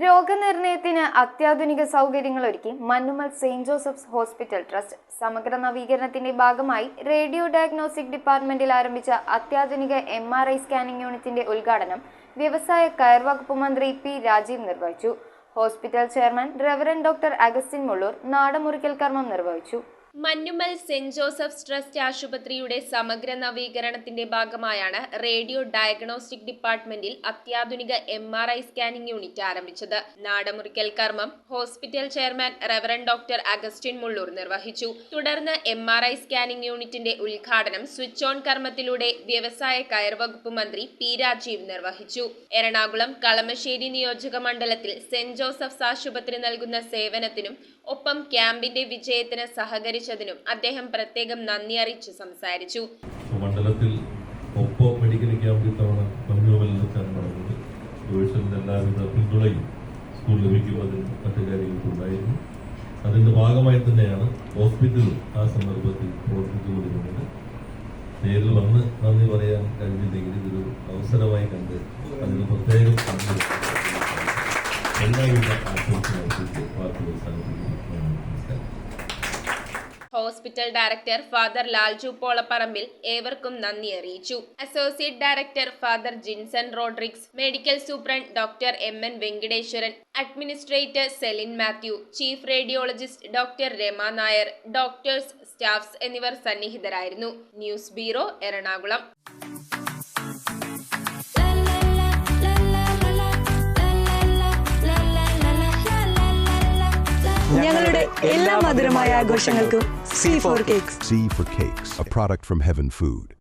രോഗനിർണയത്തിന് അത്യാധുനിക സൗകര്യങ്ങൾ ഒരുക്കി മന്നുമ്മൽ സെയിന്റ് ജോസഫ്സ് ഹോസ്പിറ്റൽ ട്രസ്റ്റ് സമഗ്ര നവീകരണത്തിന്റെ ഭാഗമായി റേഡിയോ ഡയഗ്നോസ്റ്റിക് ഡിപ്പാർട്ട്മെന്റിൽ ആരംഭിച്ച അത്യാധുനിക MRI സ്കാനിംഗ് യൂണിറ്റിന്റെ ഉദ്ഘാടനം വ്യവസായ കയർ വകുപ്പ് മന്ത്രി പി രാജീവ് നിർവഹിച്ചു. Hospital chairman reverend doctor Augustine Mullur നാടമുറിക്കൽ കർമ്മം നിർവഹിച്ചു. മന്നുമ്മൽ സെന്റ് ജോസഫ്സ് ട്രസ്റ്റ് ആശുപത്രിയുടെ സമഗ്ര നവീകരണത്തിന്റെ ഭാഗമായാണ് റേഡിയോ ഡയഗ്നോസ്റ്റിക് ഡിപ്പാർട്ട്മെന്റിൽ അത്യാധുനിക MRI സ്കാനിംഗ് യൂണിറ്റ് ആരംഭിച്ചത്. നാടമുറിക്കൽ കർമ്മം hospital chairman reverend doctor Augustine Mulloor നിർവഹിച്ചു. തുടർന്ന് MRI സ്കാനിംഗ് യൂണിറ്റിന്റെ ഉദ്ഘാടനം സ്വിച്ച് ഓൺ കർമ്മത്തിലൂടെ വ്യവസായ കയർ വകുപ്പ് മന്ത്രി പി രാജീവ് നിർവഹിച്ചു. എറണാകുളം കളമശ്ശേരി നിയോജക മണ്ഡലത്തിൽ സെന്റ് ജോസഫ്സ് ആശുപത്രി നൽകുന്ന സേവനത്തിനും ഒപ്പം ക്യാമ്പിന്റെ വിജയത്തിന് സഹകരിച്ചതിനും അദ്ദേഹം പ്രത്യേകം നന്ദി അറിയിച്ച് സംസാരിച്ചു. മണ്ഡലത്തിൽ ഒപ്പം മെഡിക്കൽ ക്യാമ്പ് ഇത്തവണ മഞ്ഞുവെള്ളത്തിലാണ് നടന്നത്. എല്ലാവിധ പിന്തുണയും സ്കൂൾ ലഭിക്കുന്നതിന് മറ്റു കാര്യങ്ങൾക്കുണ്ടായിരുന്നു. അതിന്റെ ഭാഗമായി തന്നെയാണ് ഹോസ്പിറ്റലും ആ സന്ദർഭത്തിൽ പ്രവർത്തിച്ചുകൊണ്ടിരുന്നത്. നേരിൽ വന്ന് നന്ദി പറയാൻ കഴിഞ്ഞില്ലെങ്കിൽ ഇതൊരു അവസരമായി കണ്ട് അതിന് പ്രത്യേകം ഹോസ്പിറ്റൽ ഡയറക്ടർ ഫാദർ ലാൽജു പോളപ്പറമ്പിൽ ഏവർക്കും നന്ദി അറിയിച്ചു. Associate director father Jinson Rodrigues, medical superintendent doctor MN Venkiteswaran, administrator Celine Mathew, chief radiologist doctor Rama Nair, doctors, staffs എന്നിവർ സന്നിഹിതരായിരുന്നു. News bureau, Ernakulam. ഞങ്ങളുടെ എല്ലാ മധുരമായ ആഘോഷങ്ങൾക്കും C4 Cakes. C4 Cakes, a product from Heaven Food.